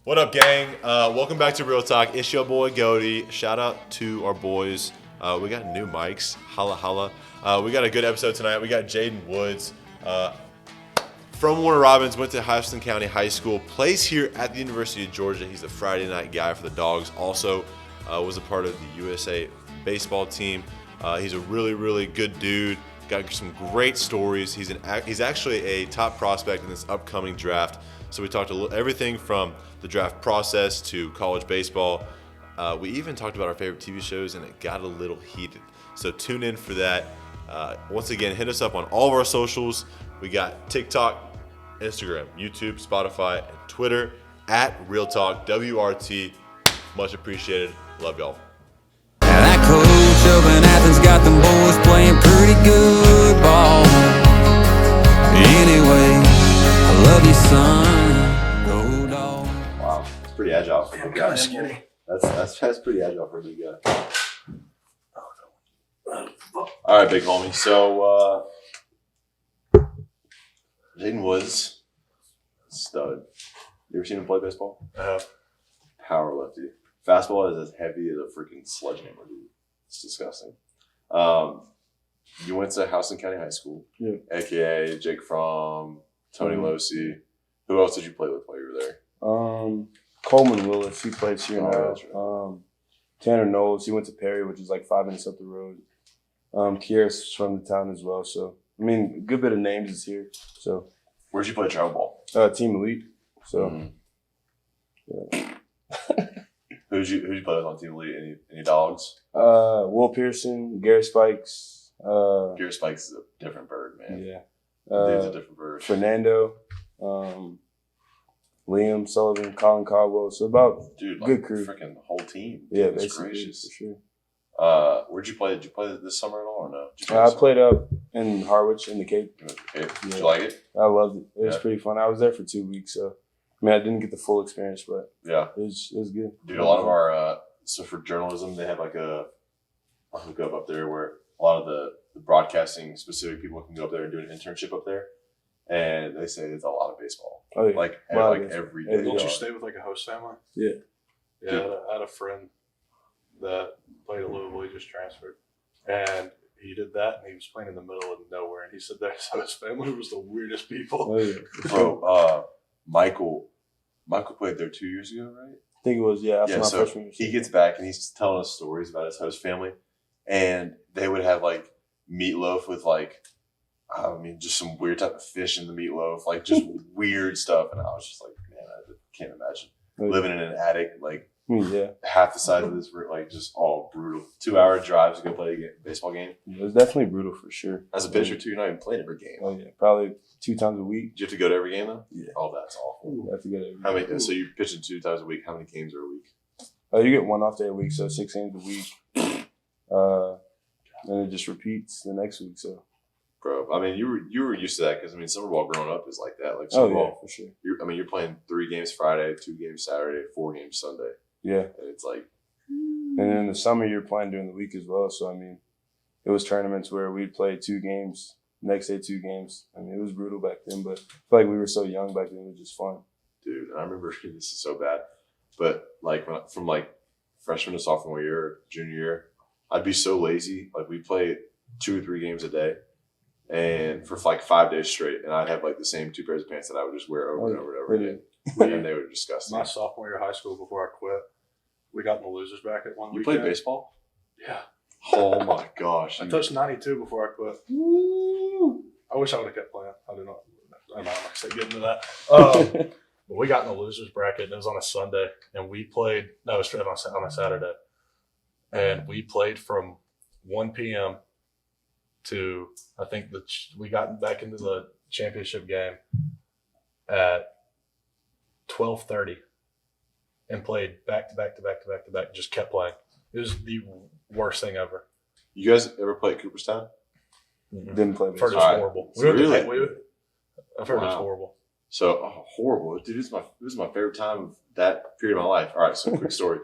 What up, gang? Welcome back to Real Talk. It's your boy Goody. Shout out to our boys. We got new mics. Holla, holla. We got a good episode tonight. We got Jaden Woods from Warner Robins, went to Houston County High School, plays here at the University of Georgia. He's the Friday night guy for the Dogs. Also was a part of the USA baseball team. He's a really, really good dude. Got some great stories. He's actually a top prospect in this upcoming draft. So we talked everything from the draft process to college baseball. We even talked about our favorite TV shows, and it got a little heated. So tune in for that. Once again, hit us up on all of our socials. We got TikTok, Instagram, YouTube, Spotify, and Twitter at Real Talk WRT. Much appreciated. Love y'all. That coach up in Athens got them boys playing pretty good ball. Anyway, I love you, son. Go dog. Wow, it's pretty agile for a big guy. That's pretty agile for a big guy. All right, big homie. So, Jaden Woods, stud. You ever seen him play baseball? Power lefty. Fastball is as heavy as a freaking sledgehammer, dude. It's disgusting. You went to Houston County High School, aka Jake Fromm, Tony Losi. Who else did you play with while you were there? Coleman Willis, he played here now. Right. Tanner Knowles, he went to Perry, which is like 5 minutes up the road. Kieris from the town as well. So, I mean, a good bit of names is here. So, where'd you play travel ball? Team Elite. So, yeah. Who'd you play with on Team Elite? Any dogs? Will Pearson, Garrett Spikes. Garrett Spikes is a different bird, man. Yeah. Dude's a different bird. Fernando, Liam Sullivan, Colin Caldwell. So about good crew. Freaking whole team. Yeah, Goodness basically, gracious. for sure. Where'd you play? Did you play this summer at all or no? I played up in Harwich in the Cape. Did you like it? I loved it. It was pretty fun. I was there for 2 weeks, so I mean, I didn't get the full experience, but yeah, it was good. Dude, a lot of our so for journalism, they have like a hookup up there where a lot of the broadcasting specific people can go up there and do an internship up there, and they say it's a lot of baseball. Oh yeah, like every day. Don't you stay with like a host family? Yeah. Yeah, I had a friend that played at Louisville. He just transferred, and he did that, and he was playing in the middle of nowhere, and he said that his family was the weirdest people. Oh yeah. Bro, Michael played there 2 years ago, right? I think it was, after my so freshman year. he gets back and he's telling us stories about his host family, and they would have like meatloaf with like, I mean, just some weird type of fish in the meatloaf, like just weird stuff. And I was just like, man, I can't imagine living in an attic, like half the size of this, like just all brutal. 2-hour drives to go play a baseball game. It was definitely brutal for sure. As a pitcher too, you're not even playing every game. Oh yeah, probably 2 times a week. Did you have to go to every game though? Yeah. Oh, that's awful. You have to go to every How many? So you're pitching 2 times a week. How many games are a week? You get 1 off day a week, so 6 games a week. And it just repeats the next week. So, bro, I mean, you were used to that because I mean, summer ball growing up is like that. Like summer ball, for sure. You're playing 3 games Friday, 2 games Saturday, 4 games Sunday. Yeah, and it's like, and then in the summer you're playing during the week as well. So I mean, it was tournaments where we'd play 2 games, next day 2 games. I mean, it was brutal back then, but I feel like we were so young back then. It was just fun. Dude, I remember this is so bad, but like from like freshman to sophomore year, junior year, I'd be so lazy. Like we'd play 2 or 3 games a day, and for like 5 days straight, and I'd have like the same 2 pairs of pants that I would just wear over and over and over again, and they were disgusting. My sophomore year of high school, before I quit, we got in the losers bracket one weekend. You played baseball? Yeah. Oh my gosh! I touched 92 before I quit. Woo. I wish I would have kept playing. I do not. I'm not going to get into that. But we got in the losers bracket, and it was on a Sunday, and we played. No, it was on a Saturday, and we played from 1 p.m. to I think we got back into the championship game at 12:30, and played back to back to back to back to back. Just kept playing. It was the worst thing ever. You guys ever play at Cooperstown? Didn't play I've heard baseball. it's horrible. So really? I've heard it's horrible. So horrible, dude. This is my favorite time of that period of my life. All right, so quick story.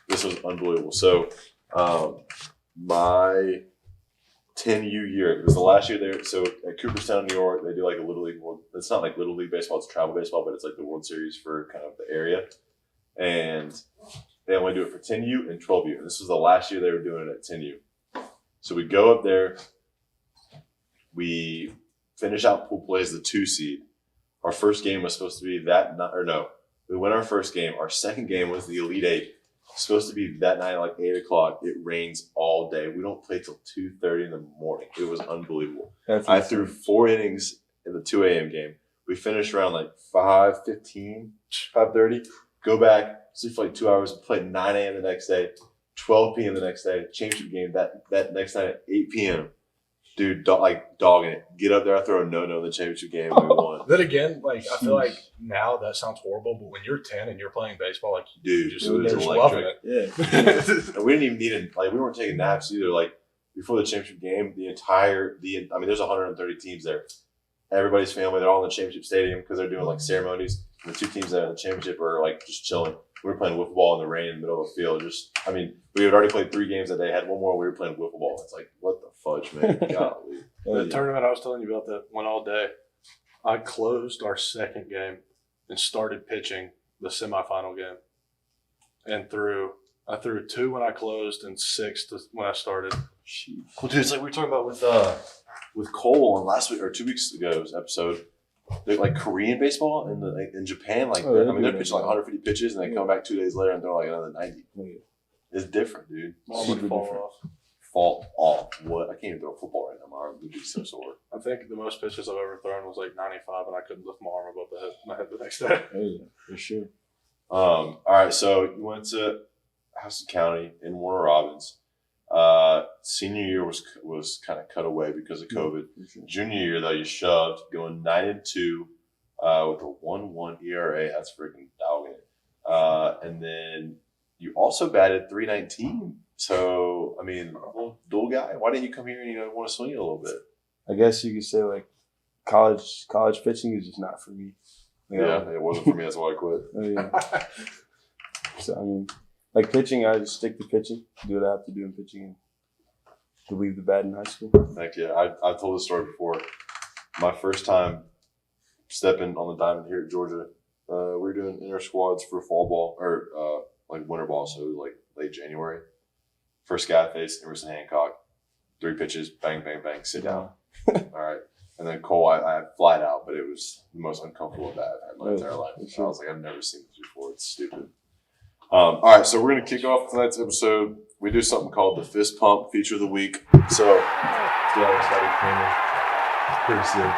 This was unbelievable. So, my 10U year. It was the last year there. So at Cooperstown, New York, they do like a Little League. It's not like Little League baseball. It's travel baseball, but it's like the World Series for kind of the area. and they only do it for 10U and 12U. And this was the last year they were doing it at 10U. So we go up there. We finish out pool play as the 2 seed. Our first game was supposed to be that night, or no, we won our first game. Our second game was the Elite 8. Supposed to be that night at like 8 o'clock. It rains all day. We don't play till 2:30 in the morning. It was unbelievable. I threw 4 innings in the 2 a.m. game. We finished around like 5:15, 5:30. Go back, sleep for like 2 hours, play at 9 a.m. the next day, 12 p.m. the next day, championship game that next night at 8 p.m. Dude, dogging it. Get up there, I throw a no-no in the championship game, and we won. Then again, like I feel like now that sounds horrible, but when you're 10 and you're playing baseball, like Dude, just it was you're loving electric. it. Yeah. And we didn't even need it. Like, we weren't taking naps either. Like, before the championship game, there's 130 teams there. Everybody's family, they're all in the championship stadium because they're doing like ceremonies. And the 2 teams that are in the championship are like just chilling. We were playing wiffle ball in the rain in the middle of the field. We had already played 3 games that day. Had one more. We were playing wiffle ball. It's like, what the fudge, man? Golly. The tournament I was telling you about that went all day. I closed our second game and started pitching the semifinal game, and I threw 2 when I closed and 6 when I started. Well, dude, it's like we were talking about with Cole on last week or 2 weeks ago's episode. They're like Korean baseball in Japan, they're pitching like 150 pitches and they come back 2 days later and throw like another 90. It's different, dude. Super different. Fall off. What? I can't even throw a football right now. My arm would be so sore. I think the most pitches I've ever thrown was like 95, and I couldn't lift my arm above my head the next day. Oh, yeah, for sure. All right, so you went to Houston County in Warner Robins. Senior year was kind of cut away because of COVID. Sure. Junior year though, you shoved, going 9-2 with a 1.1 ERA. That's freaking dogging it. And then you also batted .319. So I mean, dual guy. Why didn't you come here and want to swing it a little bit? I guess you could say like college pitching is just not for me. Yeah, it wasn't for me. That's why I quit. Oh, yeah. So I mean, like pitching, I just stick to pitching, do what I have to do in pitching, and to leave the bat in high school. Heck yeah, I've told this story before. My first time stepping on the diamond here at Georgia, we were doing inter squads for fall ball or like winter ball, so it was like late January. First guy I faced, Emerson Hancock. 3 pitches, bang, bang, bang, sit down. All right. And then Cole, I flied out, but it was the most uncomfortable bat I've had in my entire life. I was like, I've never seen this before. It's stupid. All right, so we're going to kick off tonight's episode. We do something called the Fist Pump Feature of the Week. So, yeah, pretty sick.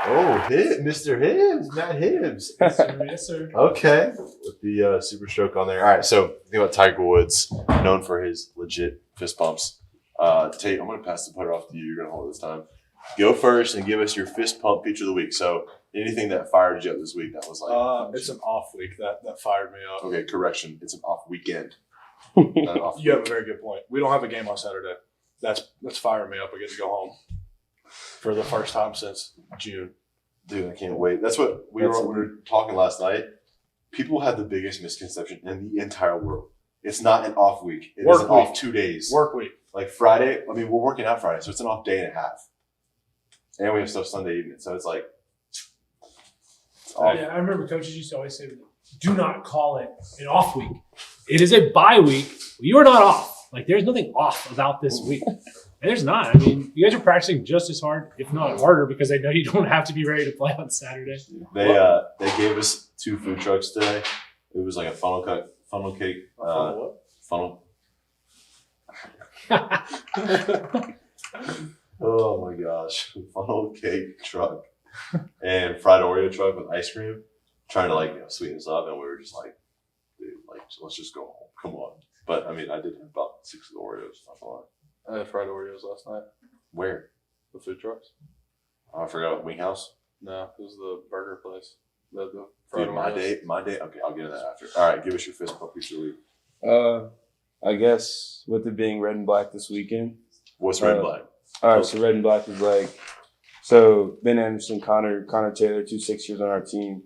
Oh, Mr. Hibbs, Matt Hibbs. Yes, sir. Okay. With the super stroke on there. All right, so think about Tiger Woods, known for his legit fist pumps. Tate, I'm going to pass the putter off to you. You're going to hold it this time. Go first and give us your fist pump feature of the week. So anything that fired you up this week that was like... it's an off week that fired me up. Okay, correction. It's an off weekend. Not an off You have a very good point. We don't have a game on Saturday. That's firing me up. I get to go home for the first time since June. Dude, I can't wait. That's what we were talking last night. People have the biggest misconception in the entire world. It's not an off week. It is an off 2 days. Work week. Like Friday, I mean, we're working out Friday, so it's an off day and a half. And we have stuff Sunday evening, so it's like... Yeah, I remember coaches used to always say, do not call it an off week. It is a bye week. You are not off. Like, there's nothing off about this week. And there's not. I mean, you guys are practicing just as hard, if not harder, because they know you don't have to be ready to play on Saturday. They gave us 2 food trucks today. It was like a funnel cake. Funnel. Oh my gosh. Funnel cake truck and fried Oreo truck with ice cream. Trying to sweeten this up, and we were just like, dude, let's just go home. Come on. But I mean, I did have about 6 of the Oreos, not a lot. I had fried Oreos last night. Where? The food trucks? Oh, I forgot. Wing House? No, it was the burger place. The Dude, my day. Okay, I'll get into that after. All right, give us your fist pump feature week. I guess with it being red and black this weekend. What's red and black? All right, so red and black is like, so Ben Anderson, Connor Taylor, 2 6-years on our team,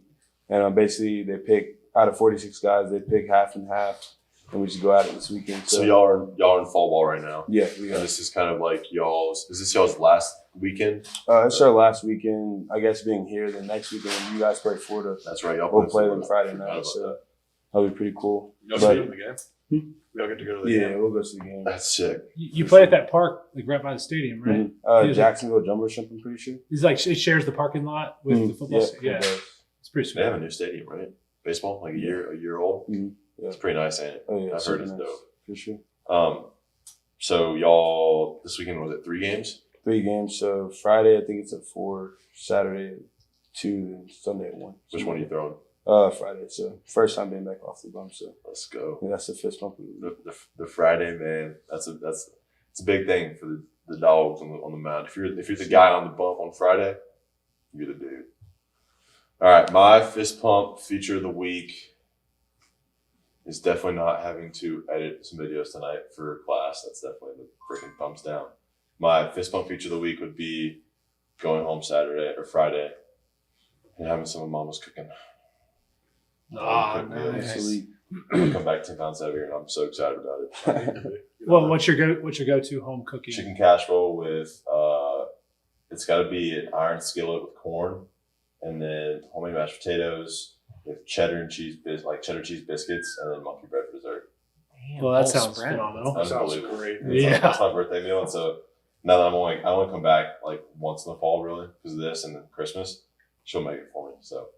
and basically they pick out of 46 guys, they pick half and half, and we just go at it this weekend. So y'all are in fall ball right now. Yeah, we And are. this is kind of like y'all's. Is this y'all's last weekend? It's our last weekend, I guess, being here. The next weekend, when you guys play Florida, That's right. Y'all we'll play Florida. them Friday Forgot night. about So, that. That'll be pretty cool. Y'all But- see the game? We all get to go to the Yeah, game. we'll go to the game. That's sick. You play at that park, like right by the stadium, right? Mhm. Jacksonville Jumbo Shrimp, I'm pretty sure. He's like it shares the parking lot with the football. Yeah, it does. it's pretty They sweet. have a new stadium, right? Baseball, like a year old. Mhm. Yeah. It's pretty nice, ain't it? Oh, yeah. I've super heard it's nice, dope. For sure. So y'all this weekend was it 3 games? 3 games. So Friday, I think it's at 4. Saturday at 2, and Sunday at 1. Which one are you throwing? Friday. So first time being back off the bump. So Let's go. yeah, that's the fist bump. The Friday, man. It's a big thing for the dogs on the mound. If you're the guy on the bump on Friday, you're the dude. All right, my fist pump feature of the week is definitely not having to edit some videos tonight for class. That's definitely the freaking thumbs down. My fist pump feature of the week would be going home Saturday or Friday and having some of Mama's cooking. Ah, Nice. nice. I'm gonna come back 10 pounds heavier, and I'm so excited about it. Well, what's your go-to home cooking? Chicken casserole with it's got to be an iron skillet with corn, and then homemade mashed potatoes with cheddar cheese biscuits, and then monkey bread for dessert. Well, that Whole sounds spread. phenomenal. That sounds Unbelievable. great. Yeah. That's my birthday meal, and so now that I only come back like once in the fall really because of this and then Christmas. She'll make it for me, so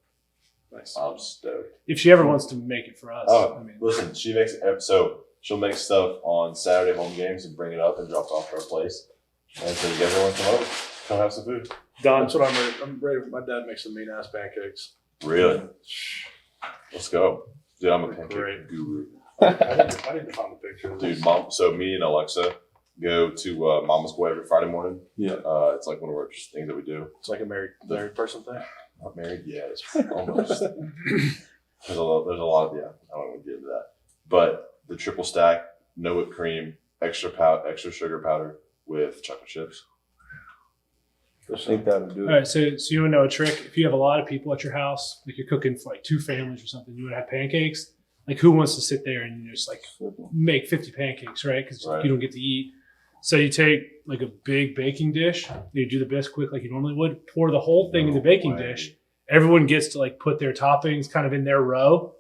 Nice. I'm stoked. If she ever wants to make it for us, Oh, I mean, listen, she'll make stuff on Saturday home games and bring it up and drop it off to our place, and so everyone come have some food. done. That's what I'm ready. I'm ready. My dad makes some mean ass pancakes. Really? Let's go. Dude, I'm a pancake Great. guru. I need to find the picture. Dude, so me and Alexa go to Mama's Boy every Friday morning. Yeah. It's like one of our things that we do. It's like a married person thing. Not married? Yeah, it's almost. there's a lot of, yeah, I don't want to get into that. But the triple stack, no whipped cream, extra sugar powder with chocolate chips. I think that'll do All it. right, so you want to know a trick? If you have a lot of people at your house, like you're cooking for like 2 families or something, you want to have pancakes. Like who wants to sit there and just like make 50 pancakes, right? Because Right. you don't get to eat. So you take like a big baking dish, you do the biscuit like you normally would, pour the whole thing in the No baking way. dish. Everyone gets to like put their toppings kind of in their row,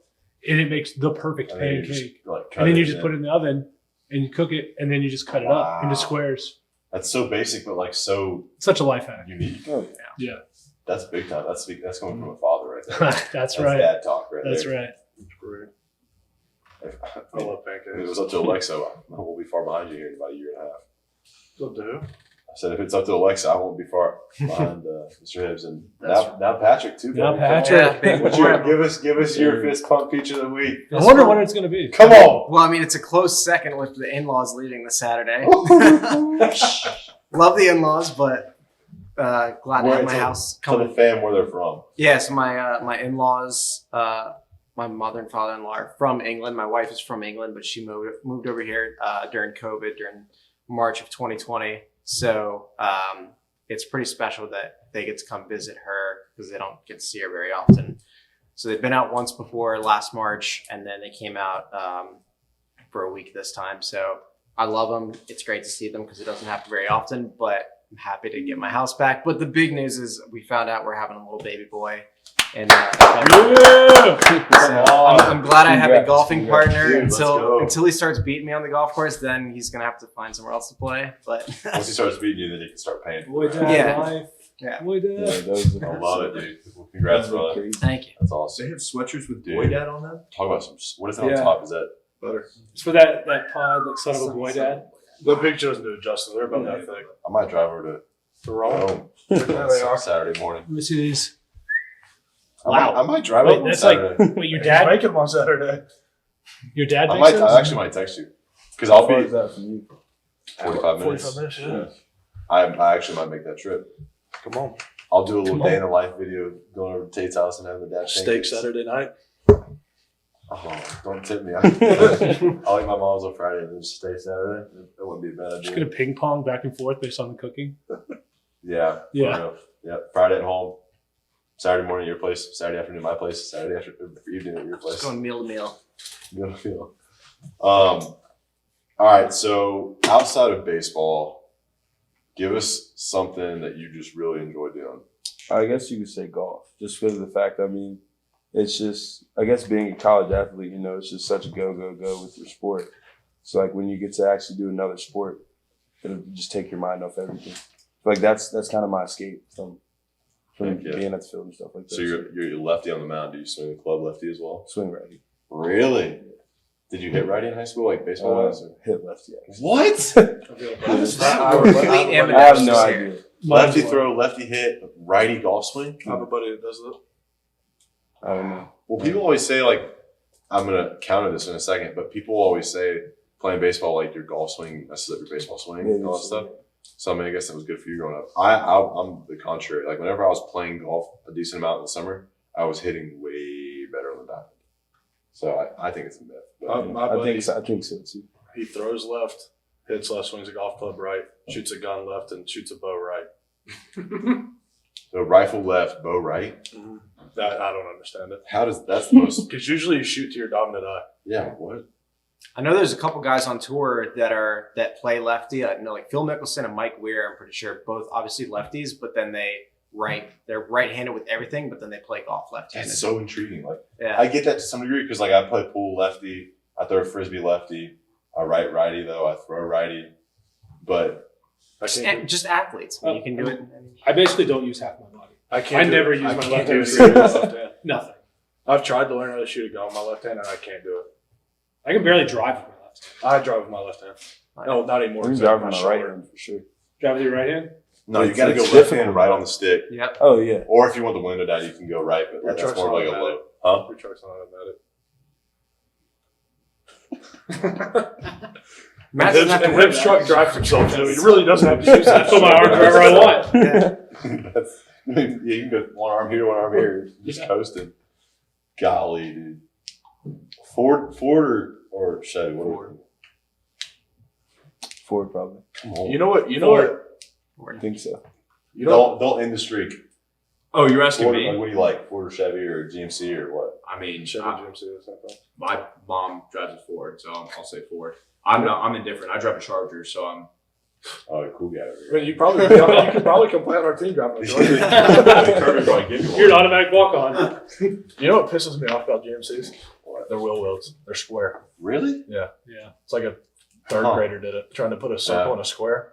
and it makes the perfect And then you pancake. just, like, cut And then you it just in. put it in the oven and you cook it, and then you just cut it up into Wow. squares. That's so basic, but like so Such a life hack. unique. Oh, Yeah, That's big time. That's coming from a father right there. that's right. Dad talk right That's there. right. It's great. If, I love if it pancakes. was up to Alexa, we'll be far behind you here in about a year and a half. Still do. I said, if it's up to Alexa, I won't be far behind Mr. Hibbs and That's now Patrick too. Now baby. Patrick. Yeah, big What's boy. your, give us your fist pump feature of the week. I wonder what it's going to be. Come on. Well, I mean, it's a close second with the in-laws leaving this Saturday. Love the in-laws, but glad to have my house Tell coming. the fam where they're from. Yes, my in-laws, my mother and father-in-law are from England. My wife is from England, but she moved over here during COVID, during March of 2020. So it's pretty special that they get to come visit her because they don't get to see her very often. So they've been out once before last March, and then they came out for a week this time. So I love them. It's great to see them because it doesn't happen very often, but I'm happy to get my house back. But the big news is we found out we're having a little baby boy. And I'm glad I have a Congrats. golfing Congrats. partner Dude, let's go. until he starts beating me on the golf course. Then he's gonna have to find somewhere else to play. But Once he starts beating you, then you can start paying. Boy, for it. dad, Yeah. life. Yeah. Boy, dad. Yeah, those I love it, dude. Well, congrats, brother. crazy. thank you. That's awesome. They have sweatshirts with Dude. boy dad on them. Talk about some. What is it on Yeah. top? Is that? Butter. It's for that pod, like son of a boy, dad. The picture doesn't do it justice. They're about that thick. I might drive over The to wrong. home There they are. Saturday morning. Let me see these. I might drive Wait, over that's Saturday. Wait, your He's dad? making them on Saturday. Your dad I makes might. those? I actually might text you because I'll How far be is that from you? 45 minutes. 45 minutes, yeah. I actually might make that trip. Come on. I'll do a little Come on. day in the life video going over to Tate's house and having the dad Steak pancakes. Saturday night. Oh, don't tip me. I'll eat my mom's on Friday and then stay Saturday. That wouldn't be a bad Just idea. gonna ping pong back and forth based on the cooking. Yeah. for Yeah. real. Yeah. Friday at home. Saturday morning at your place. Saturday afternoon at my place. Saturday evening at your place. Just going meal to meal. Good feel. All right. So outside of baseball, give us something that you just really enjoy doing. I guess you could say golf, just because of the fact. I mean, it's just, I guess being a college athlete, it's just such a go with your sport. So like when you get to actually do another sport, it'll just take your mind off everything. Like that's kind of my escape from being at the field and stuff like that. So you're lefty on the mound. Do you swing the club lefty as well? Swing righty. Really? Did you hit righty in high school, like baseball wise? Hit lefty. Actually. What? Complete amateur. I have no idea. Lefty throw, lefty hit, righty golf swing. I have a buddy that does that. I don't know. Well, people always say like, I'm gonna counter this in a second, but people always say playing baseball, like your golf swing messes up your baseball swing and all that stuff. So I mean, I guess that was good for you growing up. I'm the contrary. Like whenever I was playing golf a decent amount in the summer, I was hitting way better on the diamond. So I think it's a myth. But, I think so too. He throws left, hits left, swings a golf club right, shoots a gun left, and shoots a bow right. so rifle left, bow right. Mm-hmm. I don't understand it. How does that's the most? Because usually you shoot to your dominant eye. Yeah. What? I know there's a couple guys on tour that play lefty. I know like Phil Mickelson and Mike Weir. I'm pretty sure both obviously lefties, but then they're right-handed with everything, but then they play golf left-handed. That's so intriguing. Like yeah. I get that to some degree because like I play pool lefty, I throw a frisbee lefty, I write righty though, I throw righty, but just athletes. I mean, you can do it. I basically don't use half my body. I never use my left hand. left hand. Nothing. I've tried to learn how to shoot a gun with my left hand, and I can't do it. I can barely drive with my left hand. I drive with my left hand. No, not anymore. You drive on the right hand for sure. Drive with your right hand? no, you It's got to go left difficult. hand right on the stick, Yep. Oh yeah. or if you want the window down, you can go right, but Your that's truck's more like a not low. Huh? Your truck's not automatic. Matt doesn't have to And worry Rip's about truck drives himself, so he really doesn't have to use I that. put my arm wherever I want. That's, yeah, you can go one arm here, one arm here, just coasting. Golly, dude. Ford or Chevy? What Ford probably. Come on. You know what? I think so. You know. Don't end the streak. Oh, you're asking Ford, me? like, what do you like? Ford or Chevy or GMC or what? I mean, Chevy I- GMC, that's not bad. my mom drives a Ford, so I'll say Ford. I'm indifferent. I drive a Charger, so I'm. Oh, cool guy over I here. mean, you could probably come play on our team driving a Charger. Kirby probably give you one. You're an automatic walk-on. You know what pisses me off about GMCs? They're wheel welds. They're square. Really? Yeah. It's like a third Huh. grader did it, trying to put a circle in a square.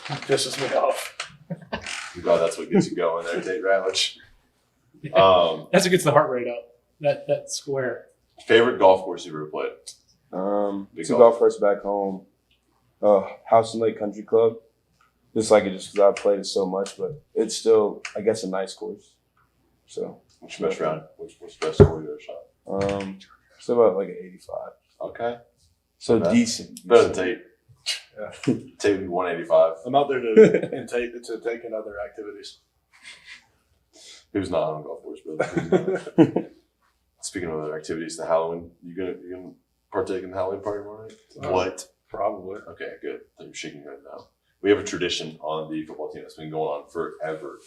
Pisses me off. I'm glad that's what gets you going there, Tate Ratledge. That's what gets the heart rate up. That square. Favorite golf course you've ever played? Big Two golf. golf course back home. House and Lake Country Club. Just like it just because I played it so much, but it's still, I guess, a nice course. So, What's your best round? What's the best score you ever shot? still about like an 85. Okay. So Okay. decent. Better than Tate. Yeah. Tate would be 185. I'm out there to take in other activities. He was not on a golf course, but speaking of other activities, the Halloween, you gonna partake in the Halloween party tomorrow night? What? Probably. Okay, good. You're shaking your head now. We have a tradition on the football team that's been going on forever.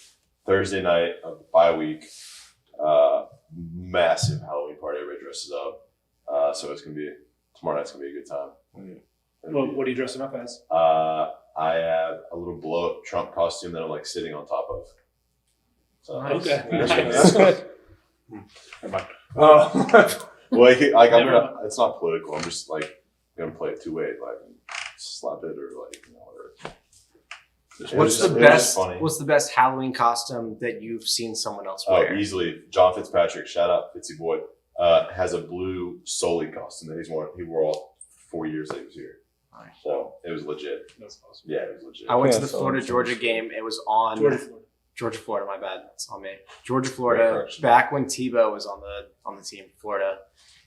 Thursday night of the bye week, massive Halloween party. Everybody dresses up. So tomorrow night's gonna be a good time. What are you dressing up as? I have a little blow up Trump costume that I'm like sitting on top of. So Okay. That's good. Never mind. it's not political. I'm just like gonna play it two ways, like slap it or like whatever. What's It the was best? funny. What's the best Halloween costume that you've seen someone else Oh, wear? easily. John Fitzpatrick, shout out Fitzy boy, has a blue Soli costume that he wore all 4 years that he was here. Nice. So it was legit. That's awesome. Yeah, it was legit. I went to Yeah, the so- Florida Georgia game. It was on Georgia, Florida. My bad. That's on me. Georgia, Great Florida. correction. Back when Tebow was on the team for Florida,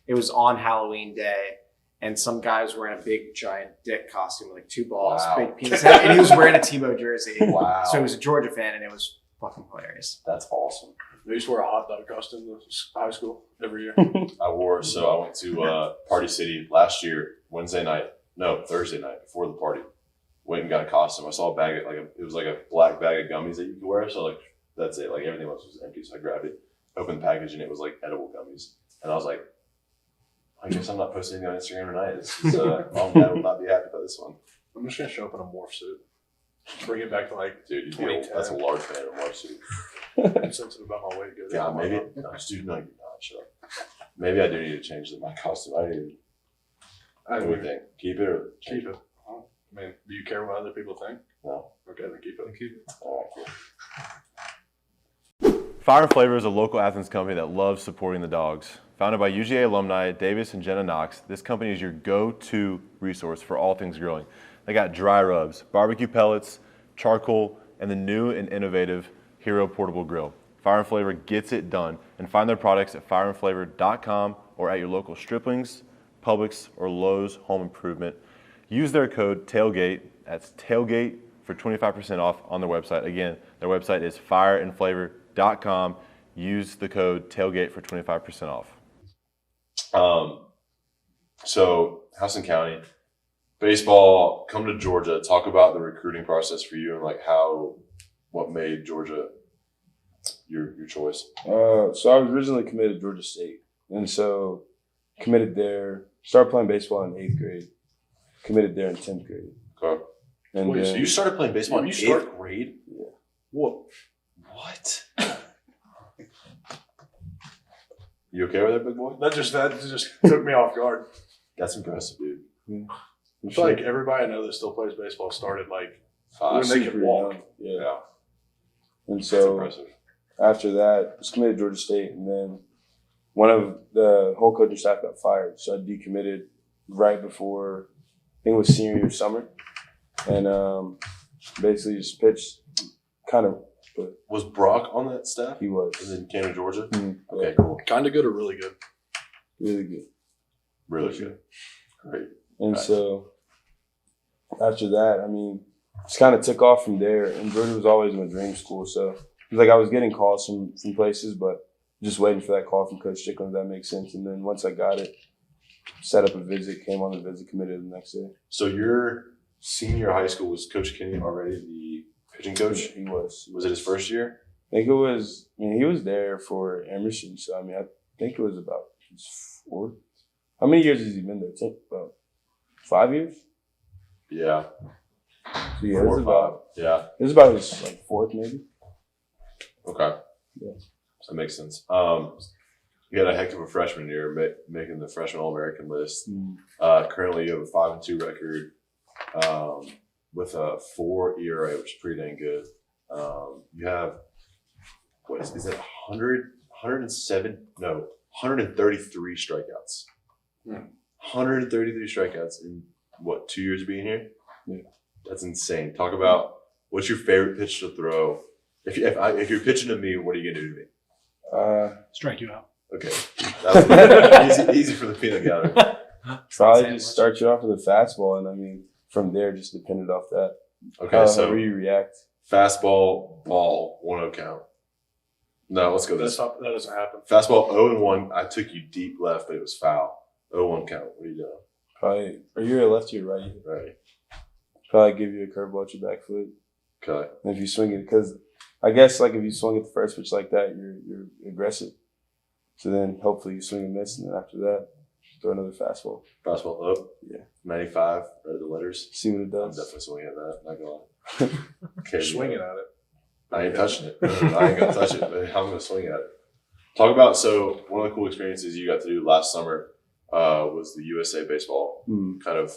it was on Halloween day, and some guy was wearing a big giant dick costume with like two balls, Wow. big penis head, and he was wearing a Tebow jersey. Wow. So he was a Georgia fan, and it was fucking hilarious. That's awesome. We used to wear a hot dog costume in high school every year. I went to Party City last year, Thursday night before the party. Went and got a costume. I saw a bag of it was like a black bag of gummies that you could wear. So like that's it. Like everything else was empty. So I grabbed it, opened the package, and it was like edible gummies. And I was like, I guess I'm not posting on Instagram tonight. Mom and Dad will not be happy about this one. I'm just gonna show up in a morph suit. Bring it back to like Dude, that's that's a large fan of morph suit. I'm sensitive about my weight. Good. Yeah, maybe. No, dude, no, you're not. Shut up. Maybe I do need to change my costume. I need. What do we think? Keep it or change Keep it. I mean, do you care what other people think? No. Okay, then keep it. All right, cool. Fire and Flavor is a local Athens company that loves supporting the dogs. Founded by UGA alumni Davis and Jenna Knox, this company is your go-to resource for all things grilling. They got dry rubs, barbecue pellets, charcoal, and the new and innovative Hero Portable Grill. Fire and Flavor gets it done, and find their products at fireandflavor.com or at your local Striplings, Publix, or Lowe's Home Improvement. Use their code TAILGATE, that's TAILGATE, for 25% off on their website. Again, their website is fireandflavor.com. Use the code TAILGATE for 25% off. So Houston County baseball, come to Georgia. Talk about the recruiting process for you and like what made Georgia your choice. So I was originally committed to Georgia State, and so committed there. Started playing baseball in 8th grade. Committed there in 10th grade. Okay. And Wait, so then, you started playing baseball in You 8th grade? Yeah. What? You okay with that, big boy? That just took me off guard. That's impressive, dude. I feel like everybody I know that still plays baseball started like Five. when they could walk. Yeah. Yeah. And That's so impressive. after that, I was committed to Georgia State, and then one of the whole coaching staff got fired, so I decommitted right before I think it was senior year summer, and basically just pitched. Kind of, but Was Brock on that staff? he was And then came to Georgia? Mhm. Okay, cool. Kind of good or really good? really good. Really good. Great. And Nice. so after that, I mean, just kind of took off from there. And Georgia was always my dream school. So it was like I was getting calls from places, but just waiting for that call from Coach Strickland, if that makes sense. And then once I got it, set up a visit, came on the visit, committed the next day. So your senior year of high school, was Coach Kenny already the pitching coach? He was. Was it his first year? I think it was, he was there for Emerson. So, I mean, I think it was about his fourth. How many years has he been there? About 5 years? Yeah. So, yeah, 4 or 5. Yeah. it was about his like fourth, maybe. Okay. Yeah. That makes sense. You had a heck of a freshman year, making the freshman All-American list. Currently, you have a 5-2 record with a 4 ERA, which is pretty dang good. You have, what is it 100, 107? No, 133 strikeouts. 133 strikeouts in, 2 years of being here? Yeah. That's insane. Talk about, what's your favorite pitch to throw? If you're pitching to me, what are you going to do to me? Strike you out. Okay. That was easy for the peanut gallery. Probably just start you off with a fastball, and I mean, from there, just depended off that. Okay, so however you react. fastball, ball, 1-0 count. No, let's go this. That doesn't happen. Fastball 0-1. I took you deep left, but it was foul. 0-1 count. What are you doing? Probably, are you a lefty or righty? Right. Probably give you a curveball at your back foot. Okay. And if you swing it, because I guess like if you swing at the first pitch like that, you're aggressive. So then hopefully you swing and miss, and then after that, throw another fastball. Fastball up. Yeah. 95. Read the letters. See what it I'm does. definitely swinging at that. Not gonna lie. Okay. Swinging at it. I ain't touching it. I ain't gonna touch it, but I'm gonna swing at it. Talk about, so one of the cool experiences you got to do last summer was the USA baseball kind of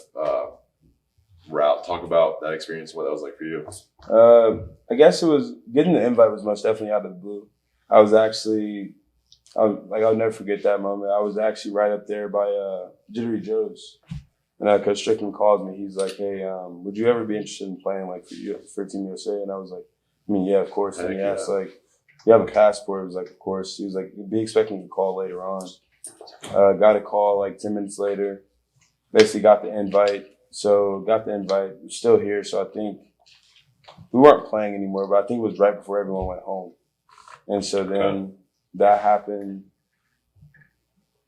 route. Talk about that experience and what that was like for you. I guess it was getting the invite was most definitely out of the blue. I was actually, I'll never forget that moment. I was actually right up there by Jittery Joe's, and Coach Strickland calls me. He's like, "Hey, would you ever be interested in playing like for Team USA?" And I was like, "I mean, yeah, of course." And he asked like, "You have a passport?" I was like, "Of course." He was like, "You'd be expecting a call later on." Got a call like 10 minutes later. Basically got the invite. So got the invite. We're still here. So I think we weren't playing anymore, but I think it was right before everyone went home. And so then that happened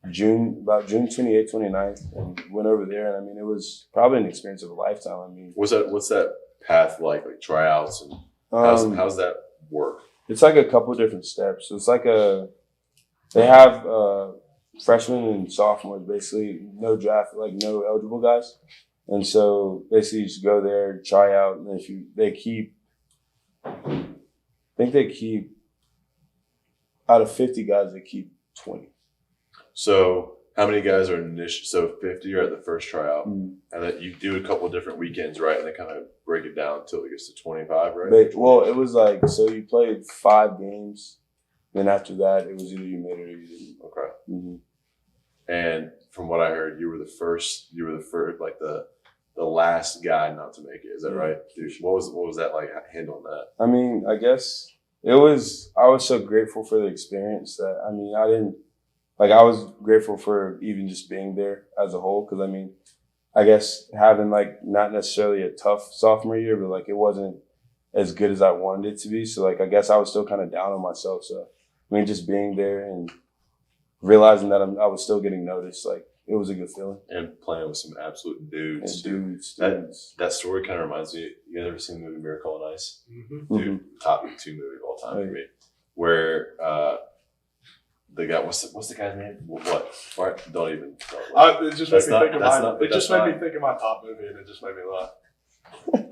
about June 28th, 29th, and went over there. And I mean, it was probably an experience of a lifetime. I mean, What's that path like tryouts and how's that work? it's like a couple of different steps. So it's like they have freshmen and sophomores, basically no draft, like no eligible guys. And so basically you just go there, try out, and if they keep out of 50 guys, they keep 20. So how many guys are initial? So 50 are at the first tryout, Mm. and then you do a couple different weekends, right? And they kind of break it down until it gets to 25, right? Well, it was like, so you played 5 games. Then after that, it was either you made it or you didn't. Okay. Mm-hmm. And from what I heard, you were the first, like the last guy not to make it. Is that right? Dude, what was that like handling that? I mean, I guess I was so grateful for the experience that, I mean, I was grateful for even just being there as a whole. Cause I mean, I guess having like not necessarily a tough sophomore year, but like it wasn't as good as I wanted it to be. So like, I guess I was still kind of down on myself. So, I mean, just being there and realizing that I was still getting noticed, like it was a good feeling. And playing with some absolute dudes. And dudes. That story kind of reminds me. You guys ever seen the movie Miracle on Ice? Mm-hmm. Dude, top 2 movie of all time for me. Where the guy, what's the guy's name? What? Don't even. It just made me think of my top movie, and it just made me laugh.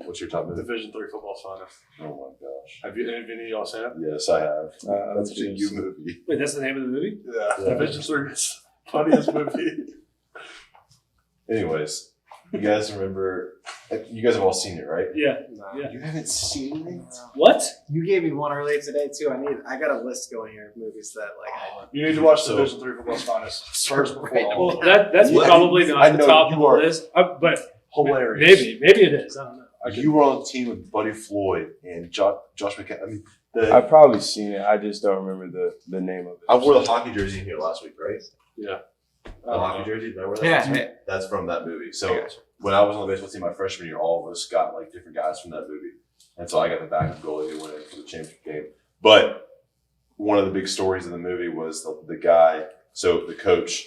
What's your top movie? Division III football finest. Oh my gosh. Have any of you all seen it? Yes, I have. That's That's a you movie. Wait, that's the name of the movie? Yeah. Division III is the funniest movie. Anyways, you guys remember? You guys have all seen it, right? Yeah. No. Yeah. You haven't seen it? What? You gave me one earlier today too. I got a list going here of movies that You need to watch So- Division III football finest first before Right. all. Well, that's Yeah, probably I not the know top you of the are. list, but Hilarious. maybe it is. I don't know. You were on the team with Buddy Floyd and Josh McCann. I mean, I've probably seen it. I just don't remember the name of it. I wore the hockey jersey in here last week, right? Yeah. The hockey jersey. Did I wear that? Yeah. That's from that movie. I So gotcha. when I was on the baseball team my freshman year, all of us got like different guys from that movie, and so I got the backup goalie who went in for the championship game. But one of the big stories in the movie was the guy. So the coach,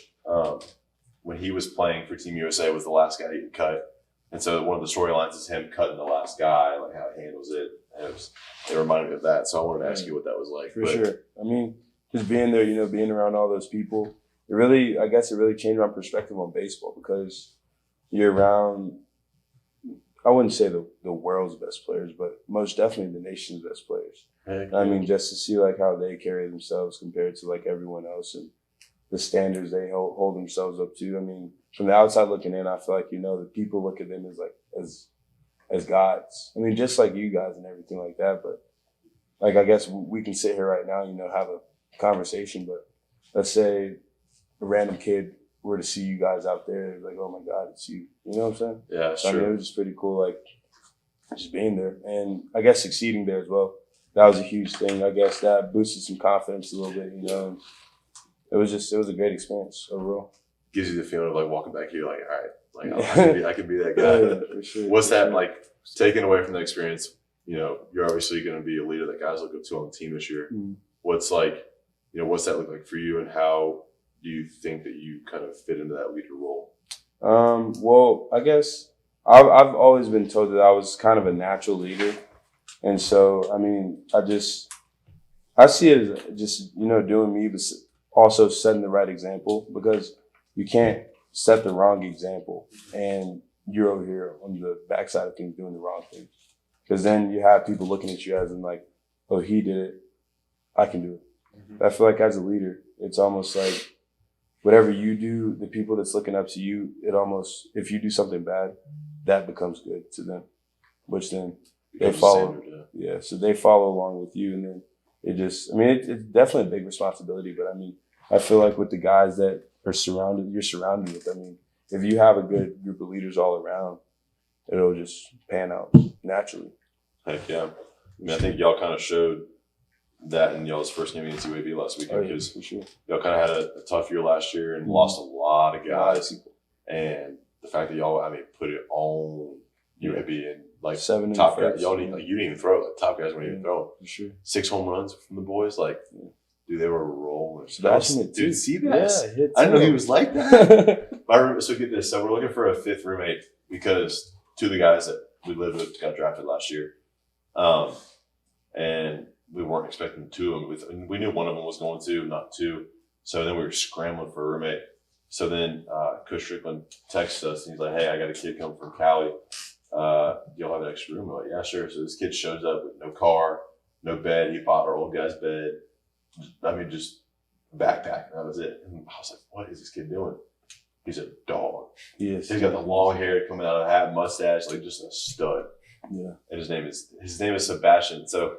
when he was playing for Team USA, was the last guy he could cut. And so one of the storylines is him cutting the last guy, like how he handles it. And it reminded me of that. So I wanted to ask you what that was like. For sure. I mean, just being there, being around all those people, I guess it really changed my perspective on baseball because you're around, I wouldn't say the world's best players, but most definitely the nation's best players. I mean, just to see like how they carry themselves compared to like everyone else and the standards they hold themselves up to. I mean, from the outside looking in, I feel like, the people look at them as like, as gods. I mean, just like you guys and everything like that. But like, I guess we can sit here right now, have a conversation, but let's say a random kid were to see you guys out there, they're like, oh my God, it's you. You know what I'm saying? Yeah, So, I sure. mean, it was just pretty cool, like just being there and I guess succeeding there as well. That was a huge thing. I guess that boosted some confidence a little bit, and it was a great experience overall. Gives you the feeling of like walking back here, like, all right, I can be that guy. Yeah, for sure. What's that like? Taken away from the experience, you're obviously going to be a leader that guys look up to on the team this year. Mm. What's that look like for you, and how do you think that you kind of fit into that leader role? Well, I guess I've always been told that I was kind of a natural leader, and so I mean, I see it as just doing me, but also setting the right example because you can't set the wrong example and you're over here on the backside of things doing the wrong thing. Because then you have people looking at you as in like, oh, he did it, I can do it. Mm-hmm. I feel like as a leader, it's almost like whatever you do, the people that's looking up to you, if you do something bad, that becomes good to them, which then they follow. Standard, Yeah, so they follow along with you, and then it's definitely a big responsibility, but I mean, I feel like with the guys that you're surrounded with, I mean, if you have a good group of leaders all around, it'll just pan out naturally. Heck yeah. I mean, I think y'all kind of showed that in y'all's first game against UAB last weekend because For sure. y'all kind of had a tough year last year and lost a lot of guys. people. And the fact that y'all, put it on UAB and like 7 top in the guys, first, y'all didn't, you didn't even throw. Like top guys weren't even throwing. For sure. 6 home runs from the boys. Like, dude, they were rolling. Sebastian hit Dude, too. see this? Yeah, hit I didn't know he too. was like that. So get this. So we're looking for a 5th roommate because 2 of the guys that we lived with got drafted last year. And we weren't expecting 2 of them. We knew one of them was going to, not 2. So then we were scrambling for a roommate. So then Coach Strickland texted us and he's like, hey, I got a kid coming from Cali. You'll have an extra room? We're like, yeah, sure. So this kid shows up with no car, no bed. He bought our old guy's bed. just backpack. And that was it. And I was like, what is this kid doing? He's a dog. Yes. He's got the long hair coming out of the hat, mustache, like just a stud. Yeah. And his name is Sebastian. So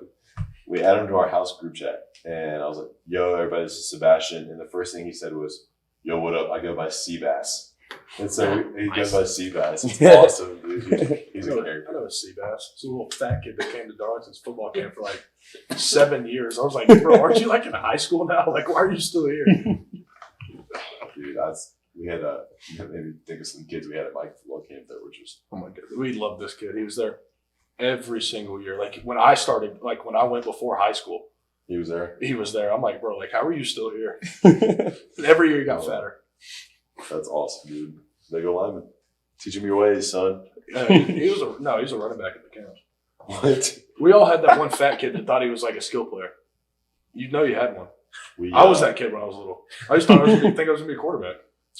we added him to our house group chat, and I was like, "Yo, everybody, this is Sebastian." And the first thing he said was, "Yo, what up? I go by Seabass." And so he goes by Seabass. It's awesome, dude. He's a character. I know a Seabass. It's a little fat kid that came to Darlington's football camp for like 7 years. I was like, bro, aren't you like in high school now? Like, why are you still here? Dude, we had maybe think of some kids we had at my football camp that were just. Oh my god, we loved this kid. He was there every single year. Like when I started, like when I went before high school, He was there. he was there. I'm like, bro, like how are you still here? And every year he got fatter. That's awesome, dude. Big ol' lineman. Teach him your ways, son. He was a running back at the camp. What? We all had that one fat kid that thought he was like a skill player. You know you had one. I was that kid when I was little. I just thought think I was gonna be a quarterback.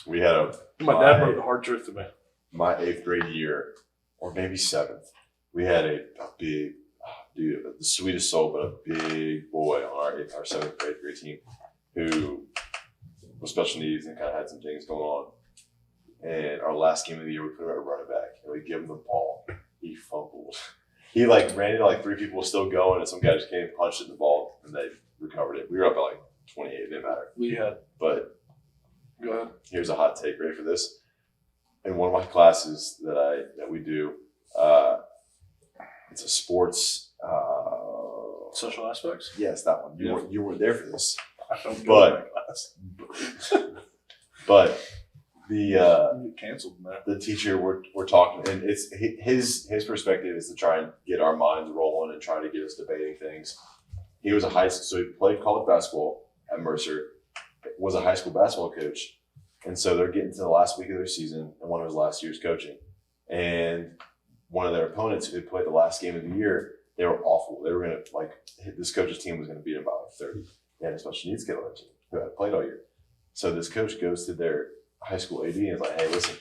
We had My dad broke the hard truth to me. my 8th grade year, or maybe 7th. We had a big, dude, the sweetest soul, but a big boy on our 7th grade team who was special needs and kind of had some things going on. And our last game of the year, we put him at running back, and we give him the ball. He fumbled. He like ran into like 3 people still going, and some guy just came and punched in the ball, and they recovered it. We were up at like 28. It didn't matter. We had. But Go ahead. here's a hot take. Ready for this? In one of my classes that we do, it's a sports. Social aspects. Yes, that one. You weren't there for this, I don't go But- to that class. but the You get canceled, man. the teacher we're talking, and it's his perspective is to try and get our minds rolling and try to get us debating things. He was so he played college basketball at Mercer, was a high school basketball coach, and so they're getting to the last week of their season and one of his last years coaching, and one of their opponents who had played the last game of the year, they were awful. They were gonna this coach's team was gonna beat him by like 30. They had a special needs kid on their team who had played all year. So this coach goes to their high school AD and is like, "Hey, listen,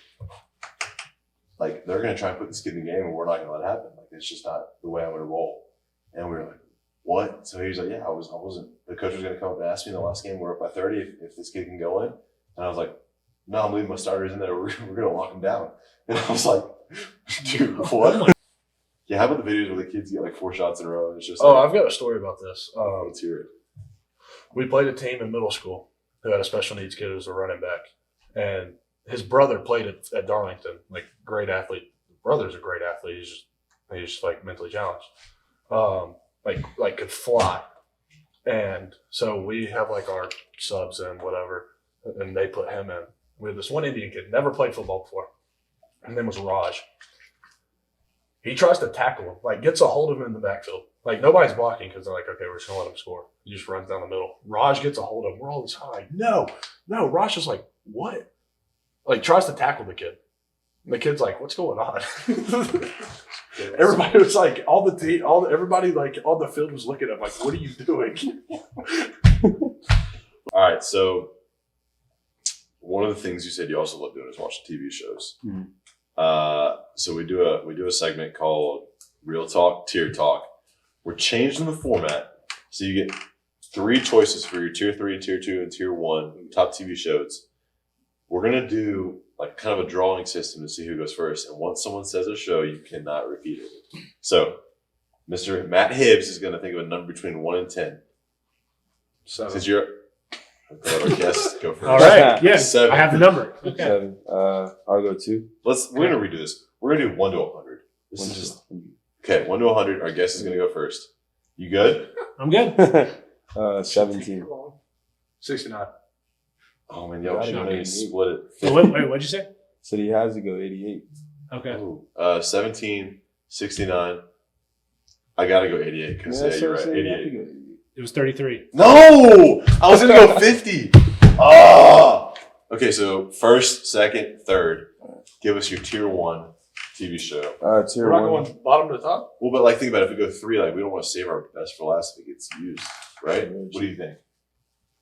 like they're gonna try and put this kid in the game, and we're not gonna let it happen. Like it's just not the way I'm gonna roll." And we were like, "What?" So he was like, "Yeah, I wasn't. The coach was gonna come up and ask me in the last game. We're up by 30 if this kid can go in." And I was like, "No, I'm leaving my starters in there. We're gonna lock him down." And I was like, "Dude, what?" Yeah, how about the videos where the kids get like 4 shots in a row? And it's just Oh, like, I've got a story about this. let's hear it. We played a team in middle school who had a special needs kid who was a running back, and his brother played at Darlington. Like great athlete. Brother's a great athlete. He's just like mentally challenged. Like could fly. And so we have like our subs and whatever, and they put him in. We had this one Indian kid, never played football before. His name was Raj. He tries to tackle him, like gets a hold of him in the backfield. Like nobody's blocking because they're like, okay, we're just gonna let him score. He just runs down the middle. Raj gets a hold of him. We're all this high. No. Raj is like, what? Like tries to tackle the kid. And the kid's like, what's going on? Everybody was like, everybody like on the field was looking at him like, what are you doing? All right, so one of the things you said you also love doing is watching TV shows. Mhm. So we do a segment called Real Talk, Tier Talk. We're changing the format, so you get 3 choices for your Tier 3, Tier 2, and Tier 1 top TV shows. We're gonna do like kind of a drawing system to see who goes first, and once someone says a show, you cannot repeat it. So, Mr. Matt Hibbs is gonna think of a number between 1 and 10. Since you're our guest, go first. All right. Yes, 7. I have the number. Okay. 7. I'll go 2. We're gonna redo this. We're gonna do 1 to 100. This is just okay. 1 to 100. Our guest is gonna go first. You good? I'm good. 17. 69. Oh man, y'all Gotta should go maybe 88. split So wait, what'd you say? So he has to go 88. Okay. it. 17, 69. I gotta go 88 because Yeah, you're right. so you have to 88. go 88. It was 33. No, I was gonna go 50. Ah. Okay, so first, second, third. Give us your Tier 1 TV show. Tier We're not 1. going bottom to top. Well, but like think about it. If we go 3, like we don't want to save our best for last if it gets used, right? What do you think?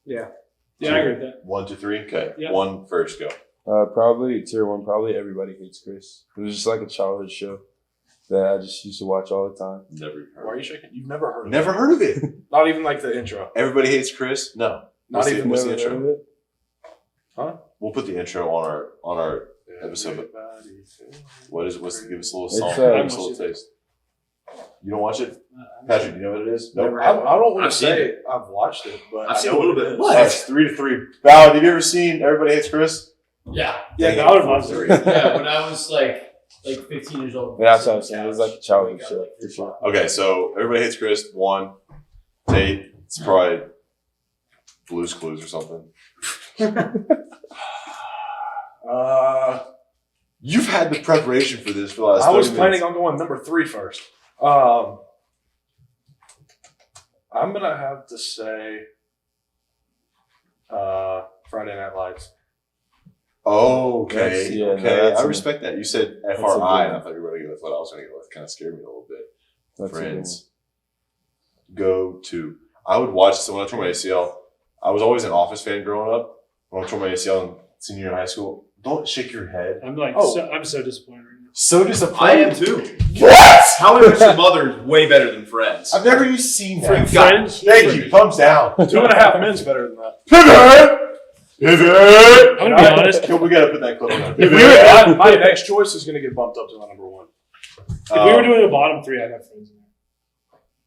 Yeah. Yeah, I agree with that. 1 to 3. Okay, Yeah. 1 first. Go. Probably Tier 1. Probably Everybody Hates Chris. It was just like a childhood show. that I just used to watch all the time. Never even Why heard. are you shaking? You've never heard of Never it? heard of it. Not even like the intro. Everybody Hates Chris. No. Not even what's the Never intro? heard of it? Huh? We'll put the intro on our episode. What is it? Give us a little song. It's, Give us a little taste. You don't watch it, Patrick? Do you know what it is? Nope. I don't want I've to seen say I've watched it, but I've I seen know a little what it bit. is. All right, it's 3-3. Val, have you ever seen Everybody Hates Chris? Yeah. Yeah, I would love to. Yeah, when I was like 15 years old. Yeah, that's what I'm saying. It was like a childhood show for sure. Okay, so Everybody Hates Chris. 1. Tate. It's probably Blue's Clues or something. You've had the preparation for this for the last 30 I was minutes. planning on going number 3 first. I'm gonna have to say Friday Night Lights. Oh, okay. That's- yeah, no, okay. that's I a- respect that. You said a FRI, good and I thought you were going to go with what I was going to go with. Kind of scared me a little bit. That's a good Friends. Go to. I would watch. So when I tore my ACL, I was always an Office fan growing up. When I tore my ACL in senior year of high school, don't shake your head. I'm like, Oh. I'm so disappointed right now. So disappointed. I am too. What? How I Met Your Mother is way better than Friends. I've never even seen that. Friends? Thank you. Thumbs down. 2.5 Men's better than that. Pivot. Pivot. I'm gonna be honest. We got to put that clip on. If we were, My next choice is gonna get bumped up to my number 1. if we were doing a bottom 3, I'd have Friends in there.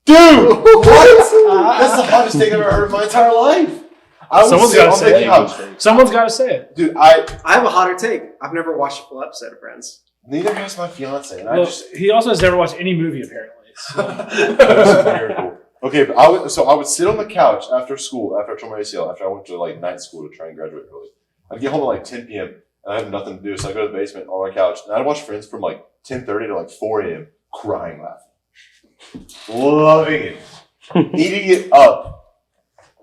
Dude, what? That's the hottest thing I've ever heard in my entire life. I would Someone's sit gotta on say the it. couch. Someone's got to say it. Dude, I have a hotter take. I've never watched a full episode of Friends. neither has my fiance, and I Well, just he also has never watched any movie, apparently. So. that's very cool. Okay, but I would sit on the couch after school, after I tore my ACL, after I went to like night school to try and graduate early. I'd get home at like 10 p.m. and I have nothing to do, so I go to the basement on my couch and I'd watch Friends from like 10:30 to like 4 a.m. crying, laughing, loving it, eating it up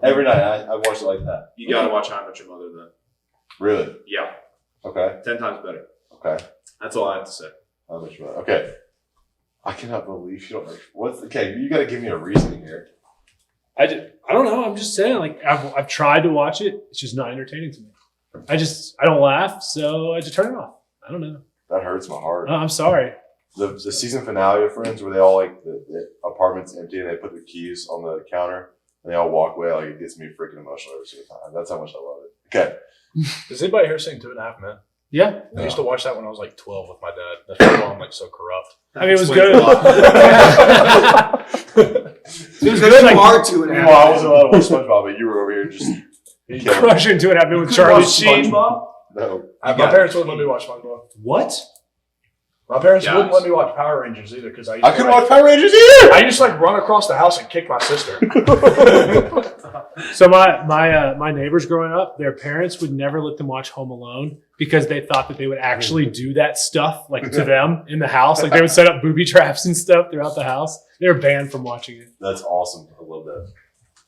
every night. I watched it like that. You gotta watch How I Met Your Mother then. Really? Yeah. Okay. 10 times better. Okay. That's all I have to say. How much more? Okay. I cannot believe you don't know. Okay, you got to give me a reasoning here. I don't know. I'm just saying, like, I've tried to watch it. It's just not entertaining to me. I don't laugh, so I just turn it off. I don't know. That hurts my heart. I'm sorry. The season finale of Friends, where they all like the apartment's empty and they put their keys on the counter and they all walk away, like it gets me freaking emotional every single time. That's how much I love it. Okay. Does anybody here sing 2.5 Men? Yeah. I used to watch that when I was like 12 with my dad. That's why I'm like so corrupt. I mean, it was Explains good. a lot. It was good. Like, Are 2.5 Well, I wasn't allowed to watch SpongeBob, but you were over here just killing me. crushing 2.5 Men with Charlie Sheen. No. My parents wouldn't let me watch SpongeBob. What? My parents Yes. wouldn't let me watch Power Rangers either because I couldn't watch Power Rangers either. I used to like run across the house and kick my sister. So my neighbors growing up, their parents would never let them watch Home Alone because they thought that they would actually do that stuff like to them in the house. Like they would set up booby traps and stuff throughout the house. They were banned from watching it. That's awesome. I love that.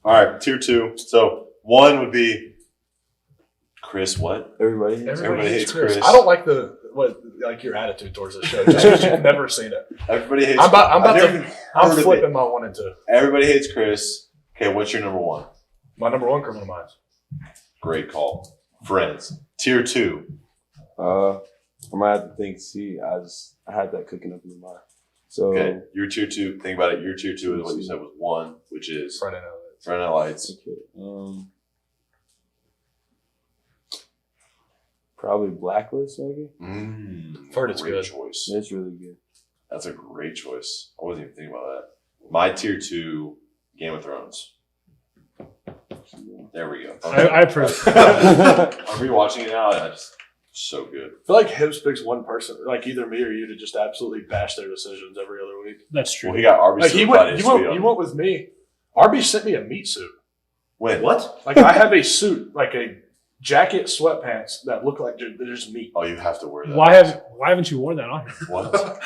All right, tier 2. So 1 would be Chris. What? Everybody. Everybody hates Chris. I don't like your attitude towards the show. Just because you've never seen it. Everybody hates. I'm about I've never to. even heard I'm of it. flipping my 1 and 2. Everybody hates Chris. Okay, what's your number 1? My number 1, Criminal Minds. Great call. Friends. Tier 2. I might have to think. See, I had that cooking up in my mind. So Okay, your tier 2. Think about it. Your tier 2 is what you said was 1, which is Friday Night Lights. Friday Night Lights. okay. Probably Blacklist, maybe. Heard it's great good. choice. That's really good. That's a great choice. I wasn't even thinking about that. My tier 2, Game of Thrones. There we go. I approve. I'm rewatching it now. And so good. I feel like Hibbs picks one person, like either me or you, to just absolutely bash their decisions every other week. That's true. Well, he got RB Like he certified went, his you went, tweet you on- went with me. RB sent me a meat suit. When? What? Like I have a suit, like a jacket, sweatpants that look like they're just meat. Oh, you have to wear that. Why haven't you worn that on? What?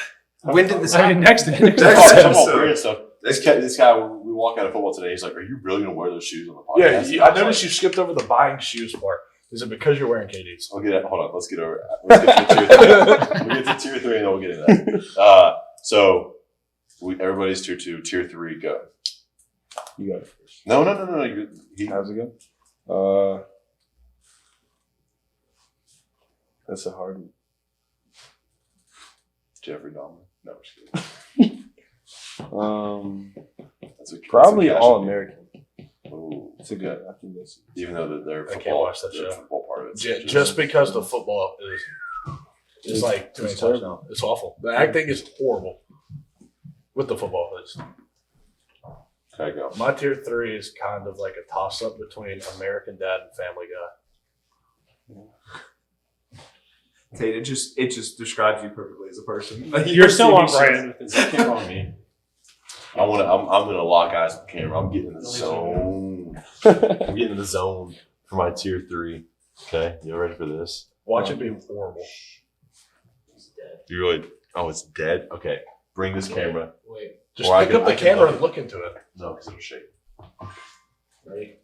When did this I mean, happen? next Talking episode. about weird stuff. This guy, we walk out of football today. He's like, "Are you really gonna wear those shoes on the podcast?" Yeah, I noticed you skipped over the buying shoes part. Is it because you're wearing KDs? I'll get it. Hold on. Let's get over. Let's get to tier 3. We'll get to tier 3 and then we'll get into that. So everybody's tier 2. Tier 3, go. You got it first. No. How's it go? That's a hard one. Jeffrey Dahmer. No, I'm just kidding. That's Probably that's a All casual- American. Ooh, It's a good. I think that's. even though they're I can't football, watch that the show. football part of it. Just because the football is like too many It's touchdowns. It's awful. The acting is horrible with the football. Okay, go. My tier 3 is kind of like a toss up between American Dad and Family Guy. Tate, it just describes you perfectly as a person. You're still on TV shows. brand with this. That came on me. I'm gonna lock eyes with the camera. I'm getting in the zone. I'm getting in the zone for my tier 3. Okay, you ready for this? Watch it be horrible. You really? Oh, it's dead. Okay, bring this camera. Wait. Just Or I pick can- up the I can camera look and look into it. No, because it'll shake. Ready?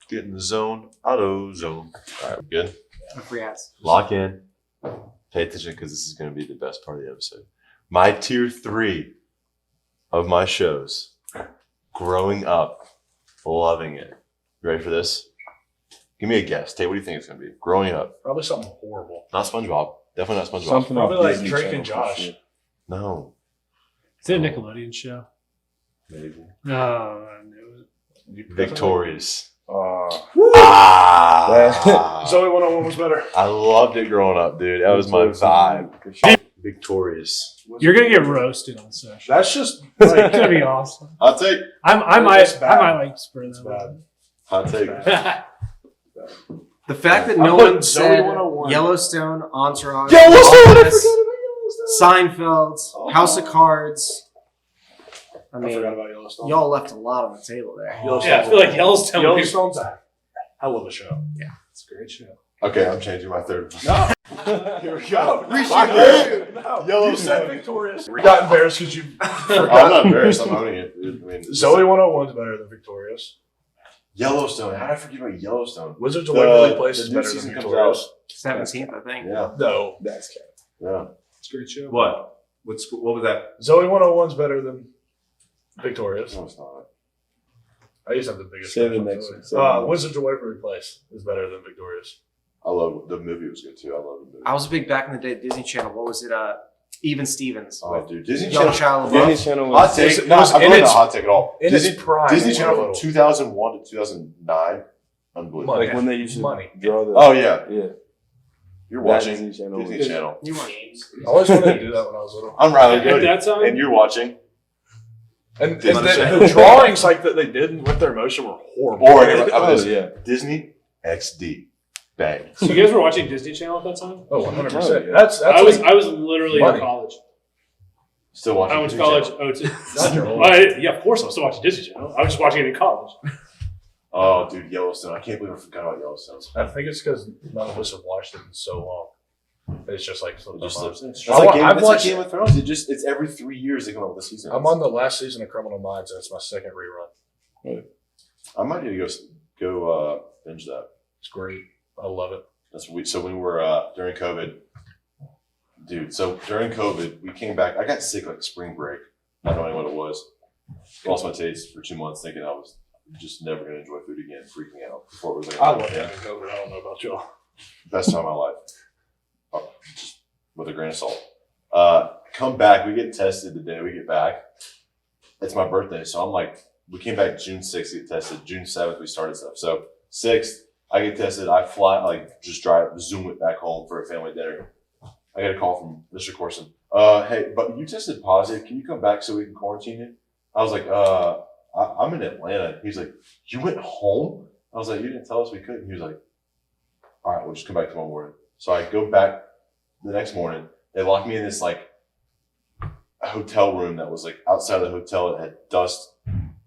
Get in the zone. Auto zone. All right, we good. Free ads. Lock in. Pay attention because this is going to be the best part of the episode. My tier 3 of my shows. Growing up, loving it. You ready for this? Give me a guess. Tate, what do you think it's going to be? Growing up. Probably something horrible. Not SpongeBob. Definitely not SpongeBob. Something Probably off like Disney Drake and Channel for Josh. sure. No. Is it a Nickelodeon show? Maybe. No, I knew it. Victorious. That- Zoe 101 was better. I loved it growing up, dude. That was my vibe. For sure. Victorious. You're gonna get roasted on session. That's just It's like gonna be awesome. Hot take. I might It's bad. like spur It's that. bad. Hot take. The fact that I no put one Zoe said 101. Yellowstone, Entourage, Yellowstone! Office, Seinfeld, House of Cards. I I mean, forgot about Yellowstone. y'all left a lot on the table there. Yeah, I feel like Yellowstone. Yellowstone's a hell of a show. Yeah. It's a great show. Okay, I'm changing my third. No. Here we go. No. Yellowstone. Victorious. We got embarrassed because you I'm not embarrassed. I'm owning it. Dude. I mean, Zoe 101 is better than Victorious. Yellowstone. How did I forget about Yellowstone? Wizards of Waverly Place the is new better than season comes Victorious. 17th, I think. Yeah, No. That's cat. yeah. It's a great show. What? What was that? Zoe 101 is better than Victorious. No, it's not. I used to have the biggest. Say the crush on next Zoe. one. Say the next one. Wizards of Waverly Place is better than Victorious. I love the movie. Was good too. I love the movie. I was big back in the day. Disney Channel. What was it? Even Stevens. Oh, dude, Disney Young Channel. Child Disney LaBeouf. Channel Hot was. take. It No, was I'm in not a its- hot take at all. in its prime, Disney it Channel was from a 2001 to 2009. Unbelievable. Money. Like when they used to Money. draw the. Oh yeah, Yeah. you're That watching Disney Channel. Disney was- Channel. You were. I always wanted to do that when I was little. I'm Riley At Doty, that time, and you're watching. And Disney the Channel. drawings like that they did with their motion were horrible. Or Oh yeah. Disney XD. Bang. so you guys were watching Disney Channel at that time? Oh, 100%. Oh, yeah. That's I was like, literally Money. in college. Still watching. I went to Disney college. Channel. Oh, Not your old. yeah, of course I was still watching Disney Channel. I was just watching it in college. Oh, dude, Yellowstone. I can't believe I forgot about Yellowstone. I think it's because none of us have watched it in so long. It's just like slipped It just my mind. slips in. It's I like wa- Game, I've it's like watched- Game of Thrones. It's every 3 years they come up with a season. I'm on the last season of Criminal Minds, and it's my second rerun. I might need to go binge that. It's great. I love it. That's what so when we were during COVID, dude. So during COVID, we came back. I got sick like spring break, not knowing what it was. Lost my taste for 2 months, thinking I was just never gonna enjoy food again, freaking out before it was like I love having COVID. I don't know about y'all. best time of my life. Oh, just with a grain of salt. Come back. We get tested the day we get back. It's my birthday, so I'm like, we came back June 6th to get tested. June 7th we started stuff. So 6th I get tested. I fly, like just zoom it back home for a family dinner. I get a call from Mr. Corson. Hey, but you tested positive. Can you come back so we can quarantine you? I was like, I'm in Atlanta. He's like, you went home? I was like, you didn't tell us we couldn't. He was like, all right, we'll just come back tomorrow morning. So I go back the next morning. They locked me in this like hotel room that was like outside of the hotel. It had dust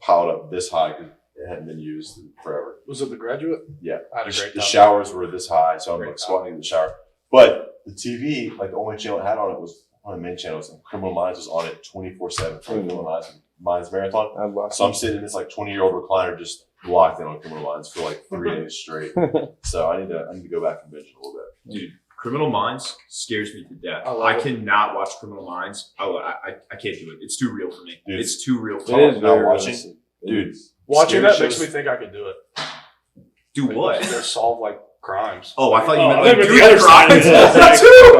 piled up this high because it hadn't been used in forever. Was it The Graduate? Yeah. I had a great The time. showers were this high, so I'm Great like squatting in the shower. But the TV, like the only channel it had on it was one of the main channels, and Criminal Minds was on it 24/7 for Criminal Minds Marathon. I lost. So I'm sitting in this like 20-year-old recliner just locked in on Criminal Minds for like 3 days straight. So I need to go back and binge it a little bit. Dude, Criminal Minds scares me to death. I love I it. cannot watch Criminal Minds. I can't do it. It's too real for me. Dude. It's too real for It me. is Now very watching, realistic. dude. Watching Scary that makes shows- me think I could do it. Do what? Just solve like crimes. Oh, I thought you Oh, meant I like thought you doing meant the other side. crimes. That too.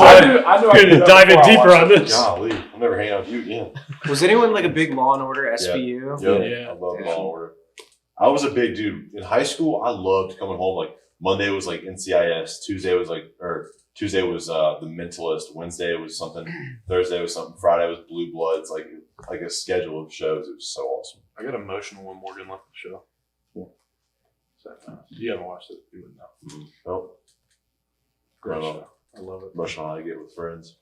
I knew We're gonna dive in deeper on this. this. Golly, I'm never hanging out with you again. Was anyone like a big Law and Order SVU? Yeah, Yeah. I love Law and Order. I was a big dude in high school. I loved coming home. Like Monday was like NCIS, Tuesday was The Mentalist, Wednesday was something, Thursday was something, Friday was Blue Bloods. Like a schedule of shows. It was so awesome. I got emotional when Morgan left the show. Yeah. So, you haven't watched it, you wouldn't know. Nope. Great Growing show. up, I love it. emotional how I get with friends.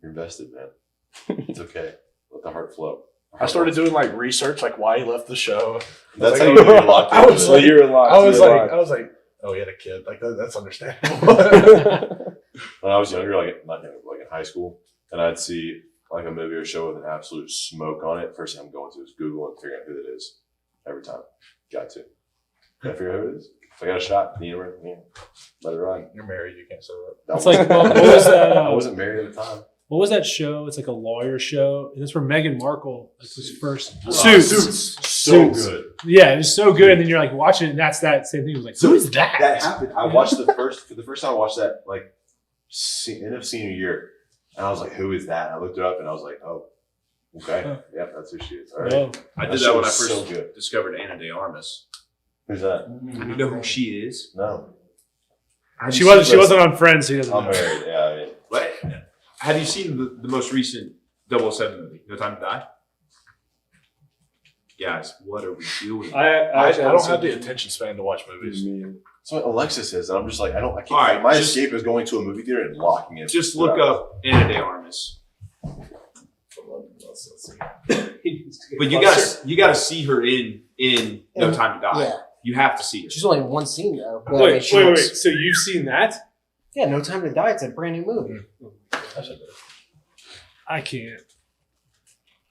You're invested, man. It's okay. Let the heart flow. I started doing like research, like why he left the show. That's like, how you know you're locked I into was it. like- you were locked. I was like, oh, he had a kid. Like that's understandable. When I was younger, like in high school, and I'd see like a movie or show with an absolute smoke on it. First thing I'm going to is Google and figuring out who it is. Every time, got to. Can I figure out who it is? If I got a shot, let it ride. You're married, you can't say that. It's like what was that? I wasn't married at the time. What was that show? It's like a lawyer show, and it's where Meghan Markle was first. Suits. So good. Yeah, it was so good, and then you're like watching it, and that's that same thing. It was like, who is that? That happened. I watched for the first time I watched that like end of senior year, and I was like, who is that? And I looked it up, and I was like, oh, okay, Huh. yeah, that's who she is. All right. Oh, I That did show that when I was first so good. discovered Anna de Armas. Who's that? You know who she is? No, she wasn't on Friends, so he doesn't I'm know. married. Yeah, I mean, What? Have you seen the most recent 007 movie, No Time to Die? Guys, what are we doing? I don't have the attention span to watch movies. that's what Alexis is, and I'm just like, I can't. All right, my just- escape is going to a movie theater and locking it. Just look up Anna de Armas. But you gotta see her in No Time to Die. Yeah. You have to see her. She's only in one scene though. But I mean, Wait. she looks- So you've seen that? Yeah, No Time to Die. It's a brand new movie. I can't.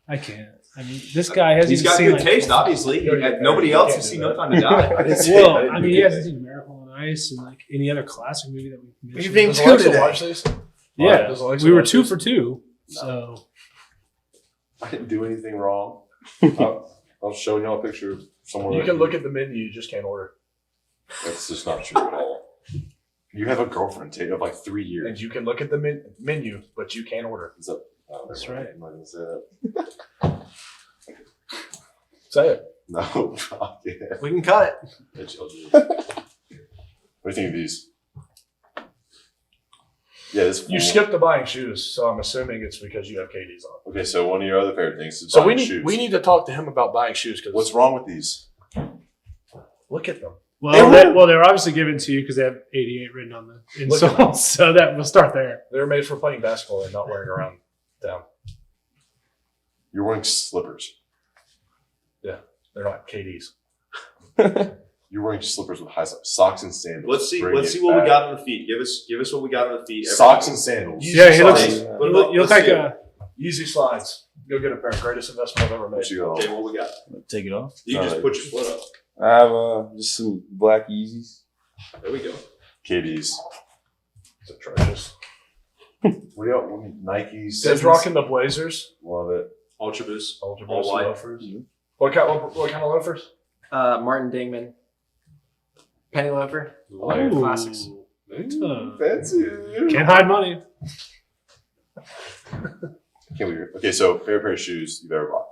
I mean, this guy hasn't He's even got seen good like, taste, obviously. Nobody else has seen No Time to Die. I didn't see Well, it. I mean, he hasn't seen Miracle on Ice and like any other classic movie that we've mentioned. been Does two Alexa today. watch these? Yeah, Does Alexa we were watch 2 these? for 2. So I didn't do anything wrong. I'll show y'all a picture of someone. You can look at the menu, you just can't order. That's just not true at all. You have a girlfriend, Tate, of like 3 years. And you can look at the menu, but you can't order. What's up? Oh, That's never mind. right. I'm not gonna say that. Say it. No. Yeah. We can cut it. Bitch, I'll do it. What do you think of these? Yeah, this. You fool- skipped the buying shoes, so I'm assuming it's because you have KDs on. Okay, so one of your other favorite things is So buying we shoes. need to talk to him about buying shoes because What's wrong with these? look at them. well, they're obviously given to you because they have 88 written on the Look at insole. So that we'll start there. They're made for playing basketball and not wearing around town. You're wearing slippers. They're not KDs. You're wearing slippers with high socks and sandals. Let's see Bring what it we back. got on the feet. Give us what we got on the feet. Socks and sandals. Yeah, he looks. Slides. You What look, about- you look let's like see a. Easy slides. Go get a pair. Greatest investment I've ever made. What you got Okay, on? what we got? Take it off. You just put your foot up. I have just some black Yeezys. There we go. KDs. It's atrocious. What do you got? Nikes. Sid's rocking the Blazers. Love it. Ultra Boost. Ultra All Boost white. loafers. What kind of loafers? Martin Dingman. Penny loafer. Like, Classics. fancy. Can't hide money. Can't believe it. Okay, so favorite pair of shoes you've ever bought?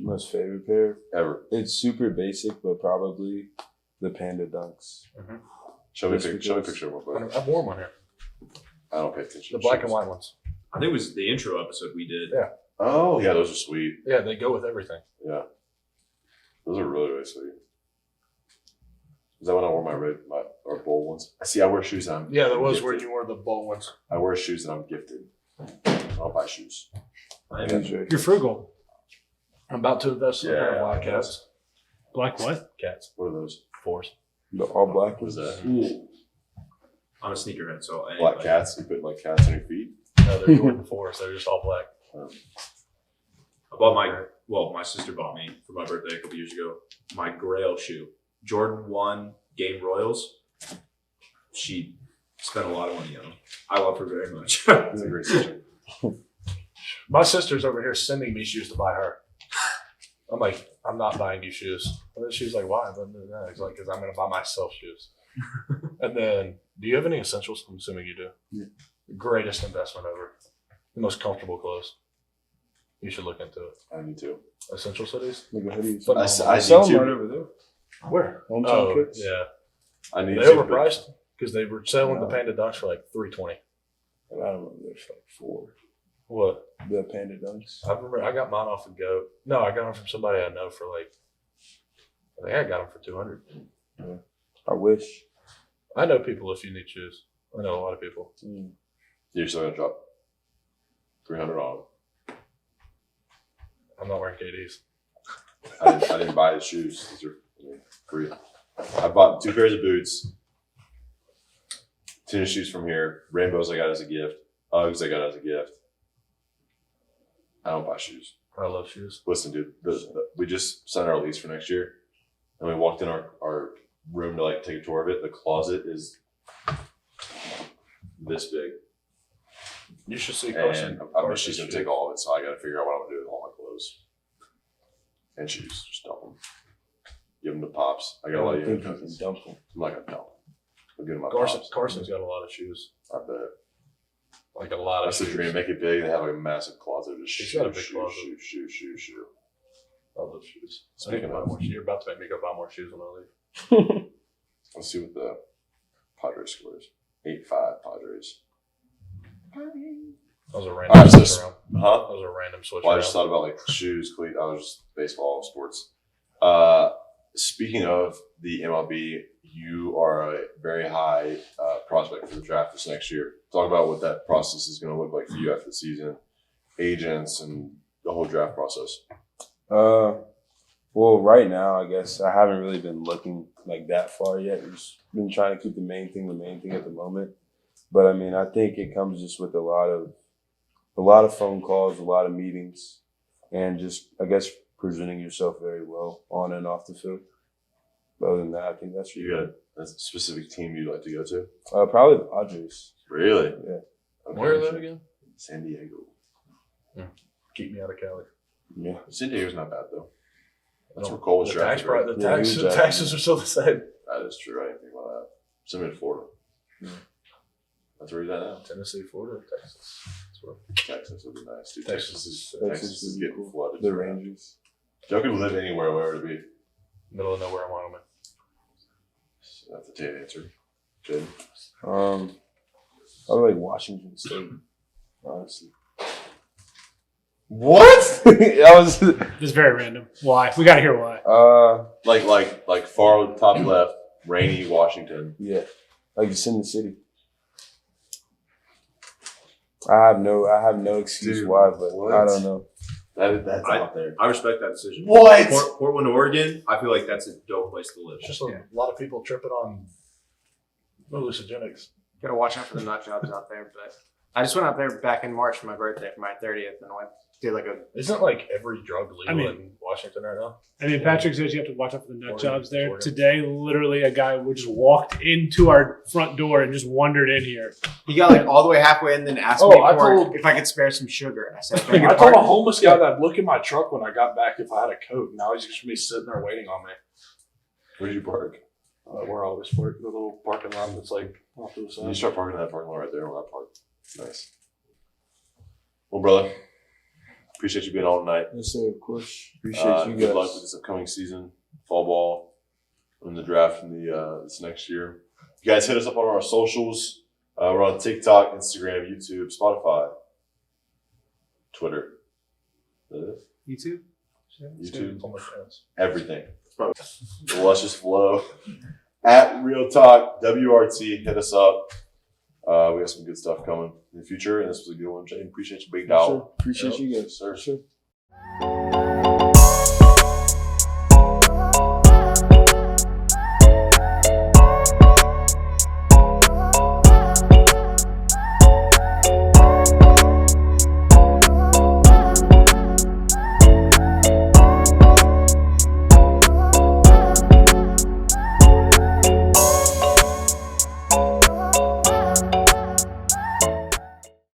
Most favorite pair. Ever. It's super basic, but probably the Panda Dunks. Show me a Just picture. Show me a because- picture real quick. I've worn one here. I don't pay attention. The to black shoes. and white ones. I think it was the intro episode we did. Yeah. Oh yeah, those are sweet. Yeah, they go with everything. Yeah, those are really really sweet. Is that when I wore my bowl ones? I see. I wear shoes. And I'm Yeah, that was gifted. where you wore the bowl ones. I wear shoes and I'm gifted. I'll buy shoes. That's right. You're frugal. I'm about to invest in a pair of black cats. Black what? Cats. What are those? Force. The all black What is ones. that? I'm a sneakerhead, so anyway. Black cats. You put like cats on your feet. No, they're Jordan 4s. They're just all black. I bought my sister bought me for my birthday a couple years ago my Grail shoe. Jordan 1 Game Royals. She spent a lot of money on them. I love her very much. That's a great sister. My sister's over here sending me shoes to buy her. I'm like, I'm not buying you shoes. And then she's like, why? But no, he's like, because I'm going to buy myself shoes. And then, do you have any essentials? I'm assuming you do. Yeah. Greatest investment ever. The most comfortable clothes. You should look into it. I need to. Essential cities? Like a hoodie. But I I need sell them to. right over there. Where? Hometown Kicks. Yeah. I need They to. overpriced because they were selling the No. Panda Dunks for like $320. And I don't remember. There's like 4. What? The Panda Dunks. I remember I got mine off of Goat. No, I got them from somebody I know for like, I think I got them for $200. I wish. I know people if you need shoes. I know a lot of people. You're still gonna drop $300 on them. I'm not wearing KDs. I didn't buy the shoes. These are free. I bought 2 pairs of boots, tennis shoes from here, rainbows I got as a gift, Uggs I got as a gift. I don't buy shoes. I love shoes. Listen, dude, we just signed our lease for next year, and we walked in our room to like take a tour of it. The closet is this big, You should see Carson. and I bet she's gonna take all of it. So I got to figure out what I'm gonna do with all my clothes and shoes. Just dump them, give them to pops. I got a lot of I young think you can cousins. dump them. I'm not gonna dump them. I'll give them my Carson, pops. Carson's got a lot of shoes. I bet. Like a lot of That's the shoes. dream. Make it big. They have like a massive closet. Just He's shoe, got a big shoe, closet. shoe, shoe, shoe, shoe. I love shoes. I Speaking need to buy of- more shoes. You're about to make me go buy more shoes when I leave. Let's see what the Padres score is. 8-5 Padres. That was a random All right, switch so around. huh? That was a random switch Well, I around. just thought about like shoes, cleats. I was just baseball, sports. Speaking of the MLB, you are a very high prospect for the draft this next year. Talk about what that process is going to look like for you after the season, agents, and the whole draft process. Well, right now, I guess I haven't really been looking like that far yet. I've just been trying to keep the main thing at the moment. But I mean, I think it comes just with a lot of phone calls, a lot of meetings, and just, I guess, presenting yourself very well on and off the field. But other than that, I think that's You got a specific team you'd like to go to? probably the Padres. Really? Yeah. Okay. Where are they again? San Diego. Keep me out of Cali. Yeah. San Diego's not bad though. That's No, where Cole was the tax, drafted. Right? the Yeah, tax, he was the drafted. taxes are still the same. That is true. I didn't think about that. Send me to Florida. Yeah. That's where he's at now. Tennessee, Florida, Texas. That's where. Texas would be nice. Dude, Texas Texas is getting cool. flooded. The Rangers. Y'all could live anywhere, where would it be? Middle of nowhere in Wyoming. So that's a Tate answer. Jaden? I would like Washington State, honestly. What? I was This is very random. Why? We got to hear why. like far top left, rainy Washington. Yeah, like it's in the city. I have no excuse Dude, why, but what? I don't know. That's out there. I respect that decision. What? Portland, Oregon, I feel like that's a dope place to live. It's just a lot of people tripping on hallucinogenics. Gotta watch out for the nut jobs out there. But I just went out there back in March for my birthday, for my 30th, and I did like a. Isn't like every drug legal I mean- in Washington right now? I mean, Patrick says you have to watch out for the nut Oregon, jobs there. Oregon. Today, literally, a guy just walked into our front door and just wandered in here. He got like all the way halfway and then asked Oh, me I for told- if I could spare some sugar, and I said, I told a homeless guy that I'd look in my truck when I got back if I had a coat. Now he's just gonna be sitting there waiting on me. Where'd you park? Where I always park, the little parking lot that's like off to the You side. start parking in that parking lot right there where I park. Nice. Well, brother, appreciate you being on tonight. Yes, sir. Of course. Appreciate you Good luck guys. with this upcoming season, fall ball, and the draft in the this next year. You guys hit us up on our socials. We're on TikTok, Instagram, YouTube, Spotify, Twitter. Is that it? YouTube. YouTube, It's on my pants. everything. The luscious flow. At Real Talk, WRT, hit us up. We got some good stuff coming in the future, and this was a good one, Jay. Appreciate you, big Yes, sir. dog. Appreciate Yep. you guys. Sir. Sure.